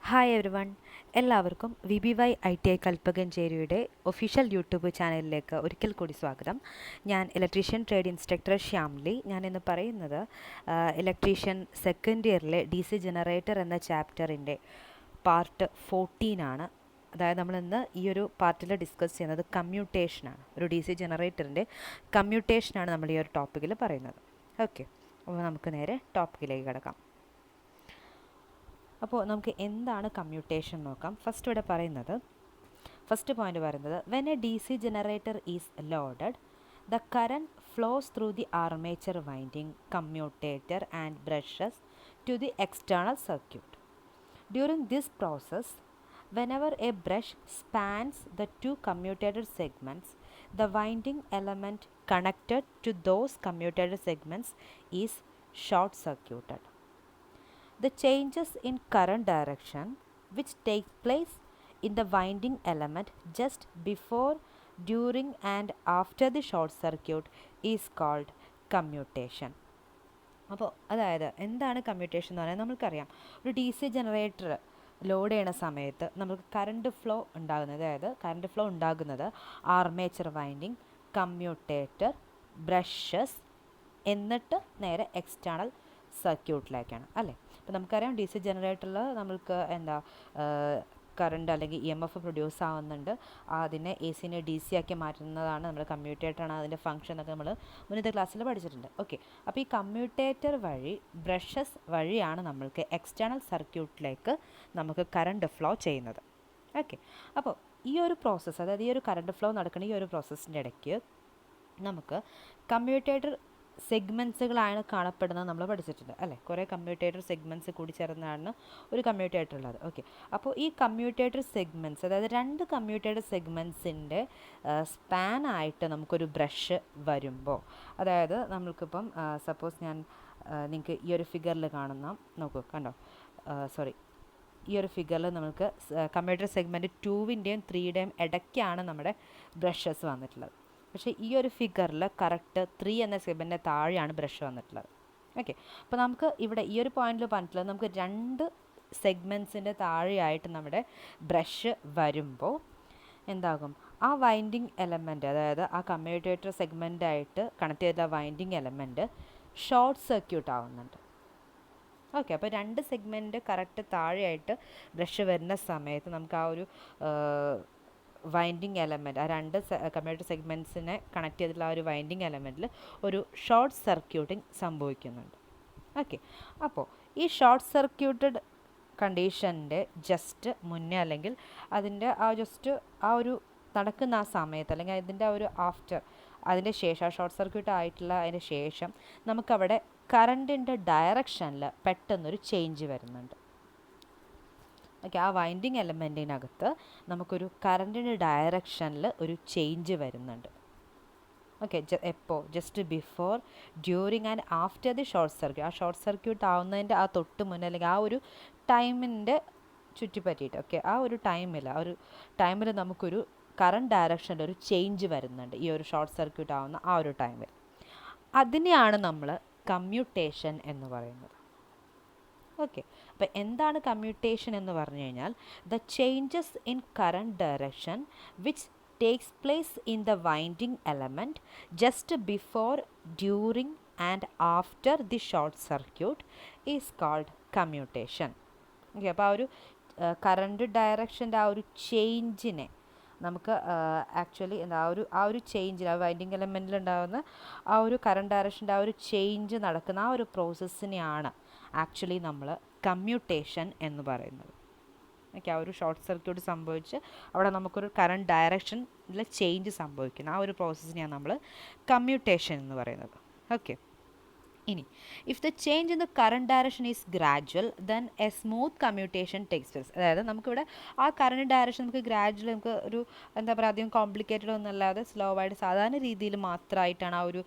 Hi every one, എല്ലാവർക്കും VBY ITI കൽപ്പകഞ്ചേരിയുടെ official YouTube ചാനലിലേക്ക് ഒരിക്കൽ കൂടി സ്വാഗതം. ഞാൻ ഇലക്ട്രീഷ്യൻ ട്രേഡ് ഇൻസ്ട്രക്ടർ ശ്യാംലി. ഞാനിന്ന് പറയുന്നത് ഇലക്ട്രീഷ്യൻ സെക്കൻഡ് ഇയറിലെ DC ജനറേറ്റർ എന്ന ചാപ്റ്ററിൻ്റെ പാർട്ട് 14 ആണ്. അതായത് നമ്മളിന്ന് ഈ ഒരു പാർട്ടിൽ ഡിസ്കസ് ചെയ്യുന്നത് കമ്മ്യൂട്ടേഷനാണ്. ഒരു DC ജനറേറ്ററിൻ്റെ കമ്മ്യൂട്ടേഷനാണ് നമ്മൾ ഈ ഒരു ടോപ്പിക്കിൽ പറയുന്നത്. ഓക്കെ, അപ്പോൾ നമുക്ക് നേരെ ടോപ്പിക്കിലേക്ക് കിടക്കാം. അപ്പോൾ നമുക്ക് എന്താണ് കമ്മ്യൂട്ടേഷൻ നോക്കാം. ഫസ്റ്റ് പോയിന്റ് പറയുന്നത് when a DC generator is loaded the current flows through the armature winding, commutator and brushes to the external circuit. During this process, whenever a brush spans the two commutator segments, the winding element connected to those commutator segments is short circuited. The changes in current direction which take place in the winding element just before, during and after the short circuit is called commutation. അപ്പോൾ അതായത് എന്താണ് commutation എന്ന് പറയുന്നത്? നമുക്കറിയാം, ഒരു DC generator load ചെയ്യണ സമയത്ത് നമുക്ക് കറണ്ട് ഫ്ലോ ഉണ്ടാകുന്നത് ആർമേച്ചർ വൈൻഡിങ്, കമ്മ്യൂട്ടേറ്റർ, ബ്രഷസ്, എന്നിട്ട് നേരെ എക്സ്റ്റേണൽ സർക്യൂട്ടിലേക്കാണ് അല്ലേ. അപ്പോൾ നമുക്കറിയാം DC ജനറേറ്ററിൽ നമുക്ക് കറണ്ട് അല്ലെങ്കിൽ EMF പ്രൊഡ്യൂസ് ആവുന്നുണ്ട്. അതിനെ AC-നെ DC ആക്കി മാറ്റുന്നതാണ് നമ്മുടെ കമ്മ്യൂട്ടേറ്ററാണ് അതിൻ്റെ ഫംഗ്ഷൻ എന്നൊക്കെ നമ്മൾ മുന്നത്തെ ക്ലാസ്സിൽ പഠിച്ചിട്ടുണ്ട്. ഓക്കെ, അപ്പോൾ ഈ കമ്മ്യൂട്ടേറ്റർ വഴി, ബ്രഷസ് വഴിയാണ് നമ്മൾക്ക് എക്സ്റ്റേണൽ സർക്യൂട്ടിലേക്ക് നമുക്ക് കറണ്ട് ഫ്ലോ ചെയ്യുന്നത്. ഓക്കെ, അപ്പോൾ ഈ ഒരു പ്രോസസ്സ്, അതായത് ഈ ഒരു കറണ്ട് ഫ്ലോ നടക്കുന്ന ഈ ഒരു പ്രോസസ്സിൻ്റെ ഇടയ്ക്ക് നമുക്ക് കമ്മ്യൂട്ടേറ്റർ സെഗ്മെൻറ്റ്സുകളാണ് കാണപ്പെടുന്നത് നമ്മൾ പഠിച്ചിട്ടുണ്ട് അല്ലേ. കുറേ കമ്മ്യൂട്ടേറ്റർ സെഗ്മെൻറ്റ്സ് കൂടി ചേർന്നാണ് ഒരു കമ്മ്യൂട്ടേറ്റർ ഉള്ളത്. ഓക്കെ, അപ്പോൾ ഈ കമ്മ്യൂട്ടേറ്റർ സെഗ്മെൻറ്റ്സ്, അതായത് രണ്ട് കമ്മ്യൂട്ടേറ്റർ സെഗ്മെൻറ്റ്സിൻ്റെ സ്പാനായിട്ട് നമുക്കൊരു ബ്രഷ് വരുമ്പോൾ, അതായത് നമ്മൾക്കിപ്പം സപ്പോസ് നിങ്ങൾക്ക് ഈ ഒരു ഫിഗറിൽ കണ്ടോ, ഈ ഒരു ഫിഗറിൽ നമുക്ക് കമ്മ്യൂട്ടർ സെഗ്മെൻറ്റ് 2-ൻ്റെയും 3-യുടെയും ഇടയ്ക്കാണ് നമ്മുടെ ബ്രഷസ് വന്നിട്ടുള്ളത്. പക്ഷേ ഈ ഒരു ഫിഗറിൽ കറക്റ്റ് 3 എന്ന സെഗ്മെൻറ്റിൻ്റെ താഴെയാണ് ബ്രഷ് വന്നിട്ടുള്ളത്. ഓക്കെ, അപ്പോൾ നമുക്ക് ഇവിടെ ഈ ഒരു പോയിന്റിൽ പറഞ്ഞിട്ടുള്ളത്, നമുക്ക് രണ്ട് സെഗ്മെൻറ്റ്സിൻ്റെ താഴെയായിട്ട് നമ്മുടെ ബ്രഷ് വരുമ്പോൾ എന്താകും, ആ വൈൻഡിങ് എലമെൻറ്റ്, അതായത് ആ കമ്മ്യൂട്ടേറ്റർ സെഗ്മെൻറ്റായിട്ട് കണക്ട് ചെയ്ത വൈൻഡിങ് എലമെൻറ്റ് ഷോർട്ട് സർക്യൂട്ട് ആവുന്നുണ്ട്. ഓക്കെ, അപ്പോൾ രണ്ട് സെഗ്മെൻറ്റ് കറക്റ്റ് താഴെയായിട്ട് ബ്രഷ് വരുന്ന സമയത്ത് നമുക്ക് ആ ഒരു വൈൻഡിങ് എലമെൻറ്റ്, ആ രണ്ട് കമ്മ്യൂട്ടർ സെഗ്മെൻറ്റ്സിനെ കണക്ട് ചെയ്തിട്ടുള്ള ആ ഒരു വൈൻഡിങ് എലമെൻറ്റിൽ ഒരു ഷോർട്ട് സർക്യൂട്ടിങ് സംഭവിക്കുന്നുണ്ട്. ഓക്കെ, അപ്പോൾ ഈ ഷോർട്ട് സർക്യൂട്ടഡ് കണ്ടീഷൻ്റെ ജസ്റ്റ് മുന്നേ, അല്ലെങ്കിൽ അതിൻ്റെ ആ ഒരു നടക്കുന്ന ആ സമയത്ത്, അല്ലെങ്കിൽ അതിൻ്റെ ആ ഒരു അതിൻ്റെ ശേഷം, ആ ഷോർട്ട് സർക്യൂട്ട് ആയിട്ടുള്ള അതിൻ്റെ ശേഷം നമുക്കവിടെ കറണ്ടിൻ്റെ ഡയറക്ഷനിൽ പെട്ടെന്നൊരു ചേഞ്ച് വരുന്നുണ്ട്. ഓക്കെ, ആ വൈൻഡിങ് എലമെൻറ്റിനകത്ത് നമുക്കൊരു കറണ്ടിൻ്റെ ഡയറക്ഷനിൽ ഒരു ചേഞ്ച് വരുന്നുണ്ട്. ഓക്കെ, എപ്പോൾ? Just before, during and after the short circuit. ആ ഷോർട്ട് സർക്യൂട്ട് ആവുന്നതിൻ്റെ ആ തൊട്ട് മുന്നേ, അല്ലെങ്കിൽ ആ ഒരു ടൈമിൻ്റെ ചുറ്റിപ്പറ്റിയിട്ട്, ഓക്കെ, ആ ഒരു ടൈമിൽ നമുക്കൊരു കറണ്ട് ഡയറക്ഷനിൽ ഒരു ചേഞ്ച് വരുന്നുണ്ട് ഈ ഒരു ഷോർട്ട് സർക്യൂട്ട് ആവുന്ന ആ ഒരു ടൈമിൽ. അതിനെയാണ് നമ്മൾ കമ്മ്യൂട്ടേഷൻ എന്ന് പറയുന്നത്. ഓക്കെ, അപ്പോൾ എന്താണ് കമ്മ്യൂട്ടേഷൻ എന്ന് പറഞ്ഞു കഴിഞ്ഞാൽ, the changes in current direction which takes place in the winding element just before, during and after the short circuit is called commutation. Okay, അപ്പോൾ ആ ഒരു കറണ്ട് ഡയറക്ഷൻ്റെ ആ ഒരു ചേഞ്ചിനെ നമുക്ക് ആക്ച്വലി ആ ഒരു ചേഞ്ചിന്, ആ വൈൻഡിങ് എലമെൻറ്റിൽ ഉണ്ടാകുന്ന ആ ഒരു കറണ്ട് ഡയറക്ഷൻ്റെ ആ ഒരു ചേഞ്ച് നടക്കുന്ന ആ ഒരു പ്രോസസ്സിനെയാണ് ആക്ച്വലി നമ്മൾ കമ്മ്യൂട്ടേഷൻ എന്ന് പറയുന്നത്. ഓക്കെ, ആ ഒരു ഷോർട്ട് സർക്യൂട്ട് സംഭവിച്ച് അവിടെ നമുക്കൊരു കറണ്ട് ഡയറക്ഷനിൽ ചേഞ്ച് സംഭവിക്കുന്ന ആ ഒരു പ്രോസസ്സിനെയാണ് നമ്മൾ കമ്മ്യൂട്ടേഷൻ എന്ന് പറയുന്നത്. ഓക്കെ, ഇനി if the change in the current direction is gradual then A smooth commutation takes place. അതായത് നമുക്കിവിടെ ആ കറണ്ട് ഡയറക്ഷൻ നമുക്ക് ഗ്രാജുവൽ, നമുക്ക് ഒരു അധികം കോംപ്ലിക്കേറ്റഡ് ഒന്നല്ലാതെ സ്ലോ ആയിട്ട് സാധാരണ രീതിയിൽ മാത്രമായിട്ടാണ് ആ ഒരു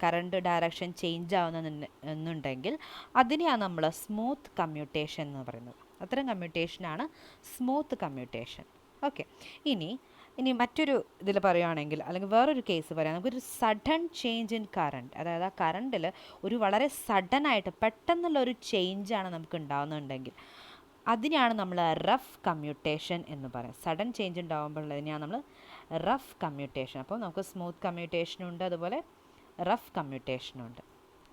കറണ്ട് ഡയറക്ഷൻ ചേഞ്ച് ആവുന്നതെന്നുണ്ടെങ്കിൽ അതിനെയാണ് നമ്മൾ സ്മൂത്ത് കമ്മ്യൂട്ടേഷൻ എന്ന് പറയുന്നത്. അത്തരം കമ്മ്യൂട്ടേഷനാണ് സ്മൂത്ത് കമ്മ്യൂട്ടേഷൻ. ഓക്കെ, ഇനി മറ്റൊരു ഇതിൽ പറയുകയാണെങ്കിൽ, അല്ലെങ്കിൽ വേറൊരു കേസ് പറയാം, നമുക്കൊരു സഡൻ ചേഞ്ച് ഇൻ കറണ്ട്, അതായത് ആ കറണ്ടിൽ ഒരു വളരെ സഡനായിട്ട് പെട്ടെന്നുള്ളൊരു ചേഞ്ചാണ് നമുക്ക് ഉണ്ടാകുന്നുണ്ടെങ്കിൽ അതിനെയാണ് നമ്മൾ റഫ് കമ്മ്യൂട്ടേഷൻ എന്ന് പറയുന്നത്. സഡൻ ചേഞ്ച് ഉണ്ടാകുമ്പോഴുള്ളതിനെയാണ് നമ്മൾ റഫ് കമ്മ്യൂട്ടേഷൻ. അപ്പോൾ നമുക്ക് സ്മൂത്ത് കമ്മ്യൂട്ടേഷനുണ്ട്, അതുപോലെ റഫ് കമ്മ്യൂട്ടേഷനുണ്ട്.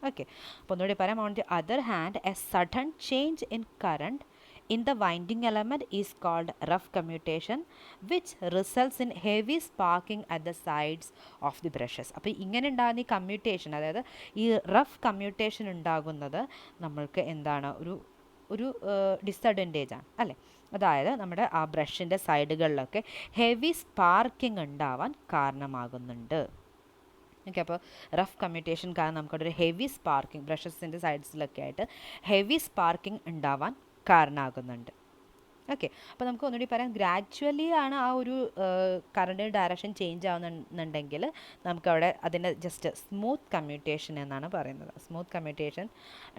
ഓക്കെ, അപ്പോൾ ഒന്നുകൂടി പറയാം. On the other hand, A sudden change in current in the winding element is called rough commutation, which results in heavy sparking at the sides of the brushes. അപ്പോൾ ഇങ്ങനെ ഉണ്ടാകുന്ന ഈ commutation, അതായത് ഈ rough commutation ഉണ്ടാകുന്നത് നമ്മൾക്ക് എന്താണ്, ഒരു ഡിസഡ്വാൻറ്റേജ് ആണ് അല്ലേ. അതായത് നമ്മുടെ ആ ബ്രഷിൻ്റെ സൈഡുകളിലൊക്കെ ഹെവി സ്പാർക്കിംഗ് ഉണ്ടാവാൻ കാരണമാകുന്നുണ്ട്. ഓക്കെ, അപ്പോൾ റഫ് കമ്മ്യൂട്ടേഷൻ കാരണം നമുക്കവിടെ ഒരു ഹെവി സ്പാർക്കിംഗ് ബ്രഷസിൻ്റെ സൈഡ്സിലൊക്കെ ആയിട്ട് ഹെവി സ്പാർക്കിംഗ് ഉണ്ടാവാൻ കാരണമാകുന്നുണ്ട്. ഓക്കെ, അപ്പോൾ നമുക്ക് ഒന്നുകൂടി പറയാം. ഗ്രാജ്വലി ആണ് ആ ഒരു കറണ്ടിൻ്റെ ഡയറക്ഷൻ ചേഞ്ച് ആവുന്നുണ്ടെങ്കിൽ നമുക്കവിടെ അതിൻ്റെ ജസ്റ്റ് സ്മൂത്ത് കമ്മ്യൂട്ടേഷൻ എന്നാണ് പറയുന്നത്. സ്മൂത്ത് കമ്മ്യൂട്ടേഷൻ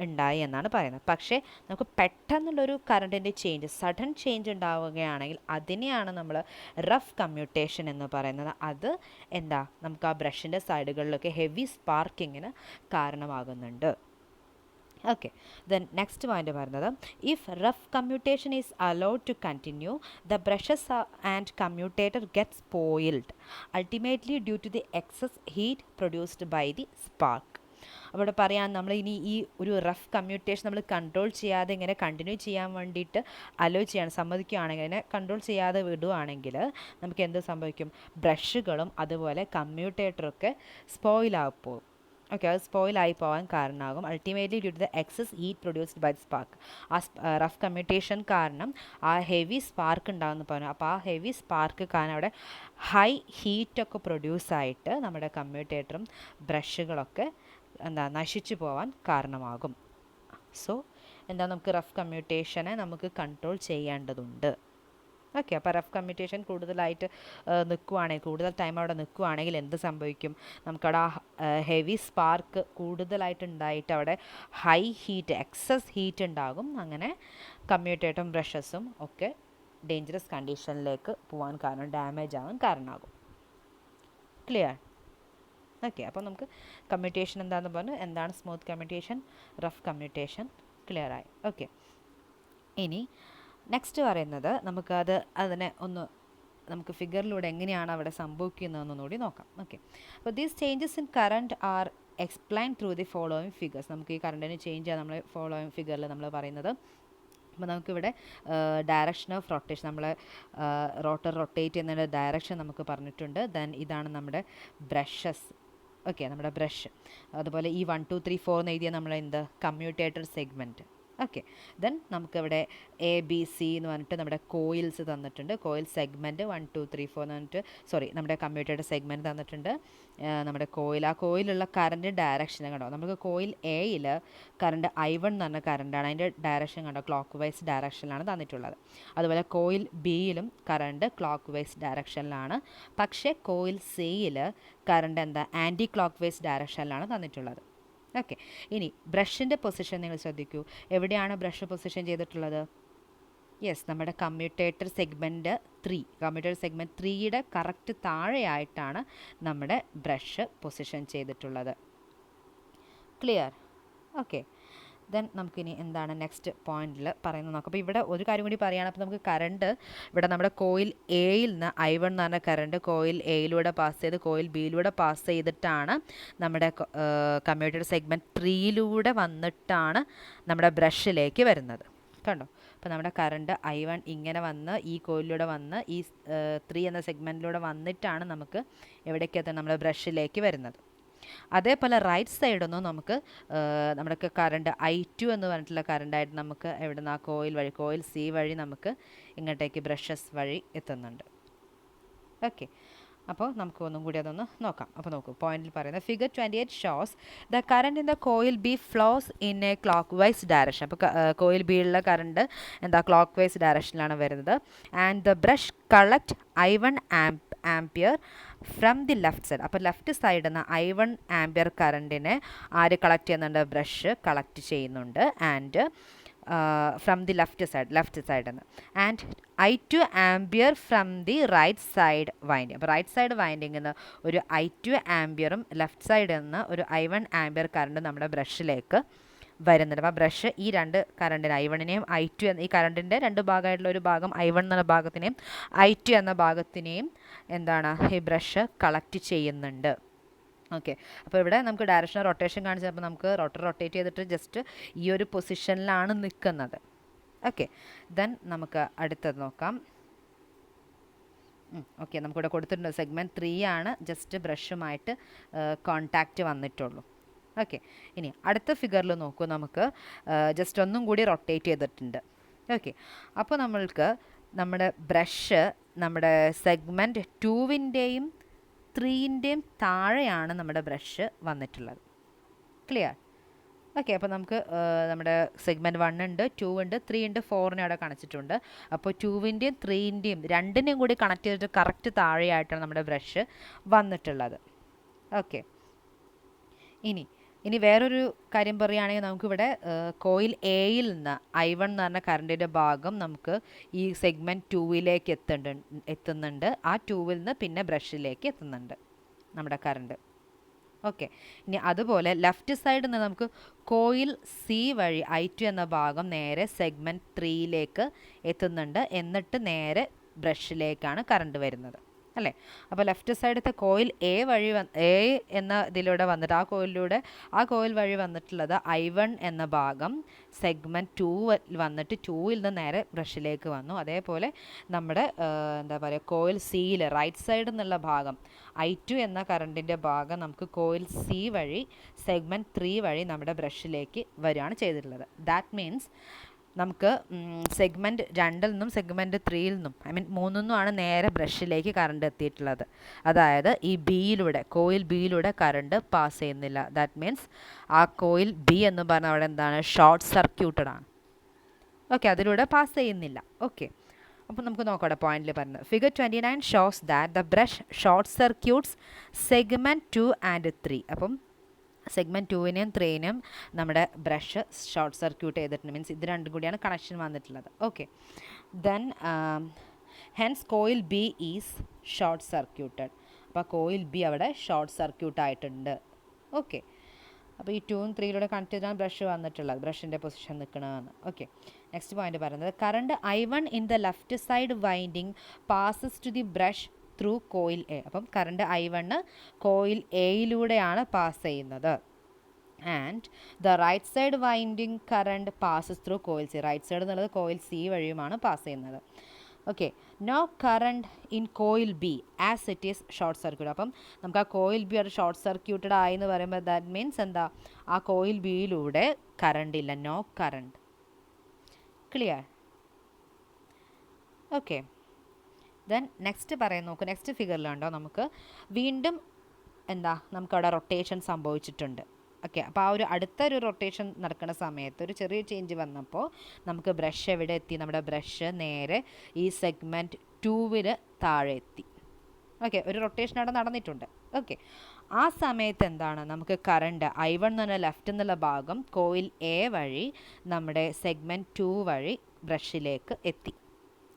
ഉണ്ടായി എന്നാണ് പറയുന്നത്. പക്ഷേ നമുക്ക് പെട്ടെന്നുള്ളൊരു കറണ്ടിൻ്റെ ചേഞ്ച്, സഡൻ ചേഞ്ച് ഉണ്ടാവുകയാണെങ്കിൽ അതിനെയാണ് നമ്മൾ റഫ് കമ്മ്യൂട്ടേഷൻ എന്ന് പറയുന്നത്. അത് എന്താ, നമുക്ക് ആ ബ്രഷിൻ്റെ സൈഡുകളിലൊക്കെ ഹെവി സ്പാർക്കിങ്ങിന് കാരണമാകുന്നുണ്ട്. ഓക്കെ, ദെൻ നെക്സ്റ്റ് പോയിന്റ് പറയുന്നത്, if rough commutation is allowed to continue, the brushes and commutator get spoiled ultimately due to the excess heat produced by the spark. അവിടെ പറയാൻ നമ്മൾ ഇനി ഈ ഒരു റഫ് കമ്മ്യൂട്ടേഷൻ നമ്മൾ കൺട്രോൾ ചെയ്യാതെ ഇങ്ങനെ കണ്ടിന്യൂ ചെയ്യാൻ വേണ്ടിയിട്ട് അലോ ചെയ്യാണ് സമ്മതിക്കുകയാണെങ്കിൽ, അതിനെ കൺട്രോൾ ചെയ്യാതെ വിടുകയാണെങ്കിൽ നമുക്ക് എന്ത് സംഭവിക്കും, ബ്രഷുകളും അതുപോലെ കമ്മ്യൂട്ടേറ്ററൊക്കെ സ്പോയിലായി പോകും. ഓക്കെ, അത് സ്പോയിലായി പോകാൻ കാരണമാകും. Ultimately due to the excess heat produced by spark. ആ റഫ് കമ്മ്യൂട്ടേഷൻ കാരണം ആ ഹെവി സ്പാർക്ക് ഉണ്ടാകുമെന്ന് പറഞ്ഞു. അപ്പോൾ ആ ഹെവി സ്പാർക്ക് കാരണം അവിടെ ഹൈ ഹീറ്റൊക്കെ പ്രൊഡ്യൂസായിട്ട് നമ്മുടെ കമ്മ്യൂട്ടേറ്ററും ബ്രഷുകളൊക്കെ എന്താ നശിച്ചു പോകാൻ കാരണമാകും. സോ എന്താ, നമുക്ക് റഫ് കമ്മ്യൂട്ടേഷനെ നമുക്ക് കൺട്രോൾ ചെയ്യേണ്ടതുണ്ട്. ഓക്കെ, അപ്പോൾ റഫ് കമ്മ്യൂട്ടേഷൻ കൂടുതലായിട്ട് നിൽക്കുവാണെങ്കിൽ, കൂടുതൽ ടൈം അവിടെ നിൽക്കുവാണെങ്കിൽ എന്ത് സംഭവിക്കും, നമുക്കവിടെ ആ ഹെവി സ്പാർക്ക് കൂടുതലായിട്ട് ഉണ്ടായിട്ട് അവിടെ ഹൈ ഹീറ്റ്, എക്സസ് ഹീറ്റ് ഉണ്ടാകും. അങ്ങനെ കമ്മ്യൂട്ടേറ്ററും ബ്രഷസും ഒക്കെ ഡേഞ്ചറസ് കണ്ടീഷനിലേക്ക് പോകാൻ കാരണം, ഡാമേജ് ആവാൻ കാരണമാകും. ക്ലിയർ? ഓക്കെ, അപ്പോൾ നമുക്ക് കമ്മ്യൂട്ടേഷൻ എന്താണെന്ന് പറഞ്ഞു, എന്താണ് സ്മൂത്ത് കമ്മ്യൂട്ടേഷൻ, റഫ് കമ്മ്യൂട്ടേഷൻ, ക്ലിയറായി. ഓക്കെ, ഇനി നെക്സ്റ്റ് പറയുന്നത് അതിനെ നമുക്ക് ഫിഗറിലൂടെ എങ്ങനെയാണ് അവിടെ സംഭവിക്കുന്നതെന്ന് കൂടി നോക്കാം. ഓക്കെ, അപ്പോൾ these changes in current are explain through the following figures. നമുക്ക് ഈ കറണ്ടിന് ചേഞ്ച് ആണ് നമ്മൾ ഫോളോയിങ് ഫിഗറിൽ നമ്മൾ പറയുന്നത്. അപ്പോൾ നമുക്കിവിടെ ഡയറക്ഷൻ ഓഫ് റൊട്ടേഷൻ, നമ്മൾ റോട്ടർ റൊട്ടേറ്റ് ചെയ്യുന്നതിൻ്റെ ഡയറക്ഷൻ നമുക്ക് പറഞ്ഞിട്ടുണ്ട്. ദെൻ ഇതാണ് നമ്മുടെ ബ്രഷസ്. ഓക്കെ, നമ്മുടെ ബ്രഷ്, അതുപോലെ ഈ 1 2 3 4 എന്ന് എഴുതിയ നമ്മൾ കമ്മ്യൂട്ടേറ്റർ സെഗ്മെൻറ്റ്. ഓക്കെ, ദെൻ നമുക്കിവിടെ ABC എന്ന് പറഞ്ഞിട്ട് നമ്മുടെ കോയിൽസ് തന്നിട്ടുണ്ട്. കോയിൽ സെഗ്മെൻറ്റ് 1 2 3 4 എന്ന് പറഞ്ഞിട്ട് നമ്മുടെ കമ്മ്യൂട്ടേറ്റർ സെഗ്മെൻറ്റ് തന്നിട്ടുണ്ട്. നമ്മുടെ കോയിൽ, ആ കോയിലുള്ള കറണ്ട് ഡയറക്ഷൻ കണ്ടോ, നമുക്ക് കോയിൽ എയിൽ കറണ്ട് I1 എന്ന് പറഞ്ഞ കറണ്ടാണ്, അതിൻ്റെ ഡയറക്ഷൻ കണ്ടോ ക്ലോക്ക് വൈസ് ഡയറക്ഷനിലാണ് തന്നിട്ടുള്ളത്. അതുപോലെ കോയിൽ ബിയിലും കറണ്ട് ക്ലോക്ക് വൈസ് ഡയറക്ഷനിലാണ്. പക്ഷേ കോയിൽ സിയിൽ കറണ്ട് എന്താ, ആൻറ്റി ക്ലോക്ക് വൈസ് ഡയറക്ഷനിലാണ് തന്നിട്ടുള്ളത്. ഓക്കെ, ഇനി ബ്രഷിൻ്റെ പൊസിഷൻ നിങ്ങൾ ശ്രദ്ധിക്കൂ. എവിടെയാണ് ബ്രഷ് പൊസിഷൻ ചെയ്തിട്ടുള്ളത്? യെസ്, നമ്മുടെ കമ്മ്യൂട്ടേറ്റർ സെഗ്മെൻറ്റ് 3, കമ്മ്യൂട്ടേറ്റർ സെഗ്മെൻറ്റ് 3യുടെ കറക്റ്റ് താഴെയായിട്ടാണ് നമ്മുടെ ബ്രഷ് പൊസിഷൻ ചെയ്തിട്ടുള്ളത്. ക്ലിയർ? ഓക്കെ, ദെൻ നമുക്കിനി എന്താണ് നെക്സ്റ്റ് പോയിന്റിൽ പറയുന്നത് നോക്കാം. അപ്പോൾ ഇവിടെ ഒരു കാര്യം കൂടി പറയുകയാണ്. അപ്പോൾ നമുക്ക് കറണ്ട് ഇവിടെ നമ്മുടെ കോയിൽ എയിൽ നിന്ന് I1 എന്ന് പറഞ്ഞ കറണ്ട് കോയിൽ എയിലൂടെ പാസ് ചെയ്ത് കോയിൽ ബിയിലൂടെ പാസ് ചെയ്തിട്ടാണ് നമ്മുടെ കമ്മ്യൂട്ടേറ്റർ സെഗ്മെൻറ്റ് 3യിലൂടെ വന്നിട്ടാണ് നമ്മുടെ ബ്രഷിലേക്ക് വരുന്നത്. കണ്ടോ, അപ്പോൾ നമ്മുടെ കറണ്ട് I1 ഇങ്ങനെ വന്ന് ഈ കോയിലൂടെ വന്ന് ഈ 3 എന്ന സെഗ്മെൻറ്റിലൂടെ വന്നിട്ടാണ് നമുക്ക് എവിടേക്കെത്താൻ, നമ്മുടെ ബ്രഷിലേക്ക് വരുന്നത്. അതേപോലെ റൈറ്റ് സൈഡൊന്നും നമുക്ക് നമ്മുടെ കറണ്ട് I2 എന്ന് പറഞ്ഞിട്ടുള്ള കറണ്ടായിട്ട് നമുക്ക് എവിടെ നിന്ന്, ആ കോയിൽ വഴി, കോയിൽ സി വഴി നമുക്ക് ഇങ്ങോട്ടേക്ക് ബ്രഷസ് വഴി എത്തുന്നുണ്ട്. ഓക്കെ, അപ്പോൾ നമുക്ക് ഒന്നും കൂടി അതൊന്ന് നോക്കാം. അപ്പോൾ നോക്കൂ, പോയിന്റിൽ പറയുന്നത് figure 28 shows the current in the coil B flows in a clockwise direction. അപ്പോൾ കോയിൽ ബിയിലുള്ള കറണ്ട് എന്താ, ക്ലോക്ക് വൈസ് ഡയറക്ഷനിലാണ് വരുന്നത്. And the brush collect I1 ampere from the left side. അപ്പോൾ ലെഫ്റ്റ് സൈഡിൽ നിന്ന് I1 ആംപിയർ കറണ്ടിനെ ആര് കളക്ട് ചെയ്യുന്നുണ്ട്, ബ്രഷ് കളക്ട് ചെയ്യുന്നുണ്ട്. ആൻഡ് ഫ്രം ദി ലെഫ്റ്റ് സൈഡിൽ നിന്ന് and I2 ampere from the right side winding. അപ്പോൾ റൈറ്റ് സൈഡ് വൈൻഡിങ്ങിൽ നിന്ന് ഒരു I2 ആംപിയറും ലെഫ്റ്റ് സൈഡിൽ നിന്ന് ഒരു I1 ആംപിയർ കറണ്ട് നമ്മുടെ ബ്രഷിലേക്ക് വരുന്നുണ്ട്. അപ്പോൾ ബ്രഷ് ഈ രണ്ട് കറണ്ടിന് I1നെയും I2 എന്ന ഈ കറണ്ടിൻ്റെ രണ്ട് ഭാഗമായിട്ടുള്ള ഒരു ഭാഗം I1 എന്ന ഭാഗത്തിനെയും I2 എന്ന ഭാഗത്തിനെയും എന്താണ് ഈ ബ്രഷ് കളക്ട് ചെയ്യുന്നുണ്ട്. ഓക്കെ, അപ്പോൾ ഇവിടെ നമുക്ക് ഡയറക്ഷണൽ റൊട്ടേഷൻ കാണിച്ചപ്പോൾ നമുക്ക് റോട്ടർ റൊട്ടേറ്റ് ചെയ്തിട്ട് ജസ്റ്റ് ഈ ഒരു പൊസിഷനിലാണ് നിൽക്കുന്നത്. ഓക്കെ, ദെൻ നമുക്ക് അടുത്തത് നോക്കാം. ഓക്കെ, നമുക്കിവിടെ കൊടുത്തിട്ടുണ്ട് സെഗ്മെൻറ്റ് 3 ആണ് ജസ്റ്റ് ബ്രഷുമായിട്ട് കോണ്ടാക്റ്റ് വന്നിട്ടുള്ളൂ. ഓക്കെ, ഇനി അടുത്ത ഫിഗറിൽ നോക്കൂ, നമുക്ക് ജസ്റ്റ് ഒന്നും കൂടി റൊട്ടേറ്റ് ചെയ്തിട്ടുണ്ട്. ഓക്കെ, അപ്പോൾ നമ്മൾക്ക് നമ്മുടെ ബ്രഷ് നമ്മുടെ സെഗ്മെൻറ്റ് 2-ൻ്റെയും 3-ൻ്റെയും താഴെയാണ് നമ്മുടെ ബ്രഷ് വന്നിട്ടുള്ളത്. ക്ലിയർ? ഓക്കെ, അപ്പോൾ നമുക്ക് നമ്മുടെ സെഗ്മെൻറ്റ് 1 ഉണ്ട്, 2 ഉണ്ട്, 3 ഉണ്ട്, 4നെ അവിടെ കാണിച്ചിട്ടുണ്ട്. അപ്പോൾ 2-ൻ്റെയും 3-ൻ്റെയും രണ്ടിനെയും കൂടി കണക്ട് ചെയ്തിട്ട് കറക്റ്റ് താഴെയായിട്ടാണ് നമ്മുടെ ബ്രഷ് വന്നിട്ടുള്ളത്. ഓക്കെ, ഇനി വേറൊരു കാര്യം പറയുകയാണെങ്കിൽ നമുക്കിവിടെ കോയിൽ എയിൽ നിന്ന് I1 എന്ന് പറഞ്ഞ കറണ്ടിൻ്റെ ഭാഗം നമുക്ക് ഈ സെഗ്മെൻറ്റ് 2-ലേക്ക് എത്തുന്നുണ്ട്. ആ 2-ൽ നിന്ന് പിന്നെ ബ്രഷിലേക്ക് എത്തുന്നുണ്ട് നമ്മുടെ കറണ്ട്. ഓക്കെ, ഇനി അതുപോലെ ലെഫ്റ്റ് സൈഡിൽ നിന്ന് നമുക്ക് കോയിൽ സി വഴി I2 എന്ന ഭാഗം നേരെ സെഗ്മെൻറ്റ് 3-ലേക്ക് എത്തുന്നുണ്ട്. എന്നിട്ട് നേരെ ബ്രഷിലേക്കാണ് കറണ്ട് വരുന്നത്, അല്ലേ? അപ്പോൾ ലെഫ്റ്റ് സൈഡത്തെ കോയിൽ എ വഴി എ എന്ന ഇതിലൂടെ വന്നിട്ട് ആ കോയിൽ വഴി വന്നിട്ടുള്ളത് I1 എന്ന ഭാഗം സെഗ്മെൻറ്റ് 2 വന്നിട്ട് 2-ൽ നിന്ന് നേരെ ബ്രഷിലേക്ക് വന്നു. അതേപോലെ നമ്മുടെ എന്താ പറയുക, കോയിൽ സിയിൽ റൈറ്റ് സൈഡിൽ നിന്നുള്ള ഭാഗം I2 എന്ന കറണ്ടിൻ്റെ ഭാഗം നമുക്ക് കോയിൽ സി വഴി സെഗ്മെൻറ്റ് 3 വഴി നമ്മുടെ ബ്രഷിലേക്ക് വരികയാണ് ചെയ്തിട്ടുള്ളത്. ദാറ്റ് മീൻസ് നമുക്ക് സെഗ്മെൻറ്റ് 2-ൽ നിന്നും സെഗ്മെൻറ്റ് 3-ൽ നിന്നും മൂന്നിൽ നിന്നുമാണ് നേരെ ബ്രഷിലേക്ക് കറണ്ട് എത്തിയിട്ടുള്ളത്. അതായത് ഈ കോയിൽ ബിയിലൂടെ കറണ്ട് പാസ് ചെയ്യുന്നില്ല. ദാറ്റ് മീൻസ് ആ കോയിൽ ബി എന്ന് പറഞ്ഞാൽ അവിടെ എന്താണ്, ഷോർട്ട് സർക്യൂട്ടഡ് ആണ്. ഓക്കെ, അതിലൂടെ പാസ് ചെയ്യുന്നില്ല. ഓക്കെ, അപ്പോൾ നമുക്ക് നോക്കാം പോയിന്റിൽ പറഞ്ഞത്. Figure 29 shows that the brush short circuits segment 2 and 3. അപ്പം സെഗ്മെൻറ്റ് 2-നെയും 3-നെയും നമ്മുടെ ബ്രഷ് ഷോർട്ട് സർക്യൂട്ട് ചെയ്തിട്ടുണ്ട്. മീൻസ് ഇത് രണ്ടും കൂടിയാണ് കണക്ഷൻ വന്നിട്ടുള്ളത്. Okay, then hence coil B is short circuited. അപ്പോൾ കോയിൽ ബി അവിടെ ഷോർട്ട് സർക്യൂട്ട് ആയിട്ടുണ്ട്. ഓക്കെ, അപ്പോൾ ഈ 2-ഉം 3-യിലൂടെ കണക്ട് ചെയ്താണ് ബ്രഷ് വന്നിട്ടുള്ളത്, ബ്രഷിൻ്റെ പൊസിഷൻ നിൽക്കണമെന്ന്. ഓക്കെ, നെക്സ്റ്റ് പോയിന്റ് പറയുന്നത് current I1 in the left side winding passes to the brush through coil A. അപ്പം കറണ്ട് I1 കോയിൽ എയിലൂടെയാണ് പാസ് ചെയ്യുന്നത്. And the right side winding current passes through coil C. Right side എന്നുള്ളത് coil C വഴിയുമാണ് pass ചെയ്യുന്നത്. Okay, no current in coil B as it is short circuit. അപ്പം നമുക്ക് ആ coil B അത് short circuited ആയി എന്ന് പറയുമ്പോൾ ദാറ്റ് മീൻസ് എന്താ, ആ കോയിൽ ബിയിലൂടെ കറണ്ട് ഇല്ല, no current. Clear? Okay, then next പറയാൻ നോക്കും. നെക്സ്റ്റ് ഫിഗറിലുണ്ടോ നമുക്ക് വീണ്ടും നമുക്കവിടെ റൊട്ടേഷൻ സംഭവിച്ചിട്ടുണ്ട്. ഓക്കെ, അപ്പോൾ ആ ഒരു അടുത്തൊരു റൊട്ടേഷൻ നടക്കുന്ന സമയത്ത് ഒരു ചെറിയ ചേഞ്ച് വന്നപ്പോൾ നമുക്ക് ബ്രഷ് എവിടെ എത്തി, നമ്മുടെ ബ്രഷ് നേരെ ഈ സെഗ്മെൻറ്റ് 2-ൽ താഴെ എത്തി. ഓക്കെ, ഒരു റൊട്ടേഷൻ അവിടെ നടന്നിട്ടുണ്ട്. ഓക്കെ, ആ സമയത്ത് എന്താണ്, നമുക്ക് കറണ്ട് I1 എന്ന് പറഞ്ഞാൽ ലെഫ്റ്റ് എന്നുള്ള ഭാഗം കോയിൽ എ വഴി നമ്മുടെ സെഗ്മെൻറ്റ് 2 വഴി ബ്രഷിലേക്ക് എത്തി.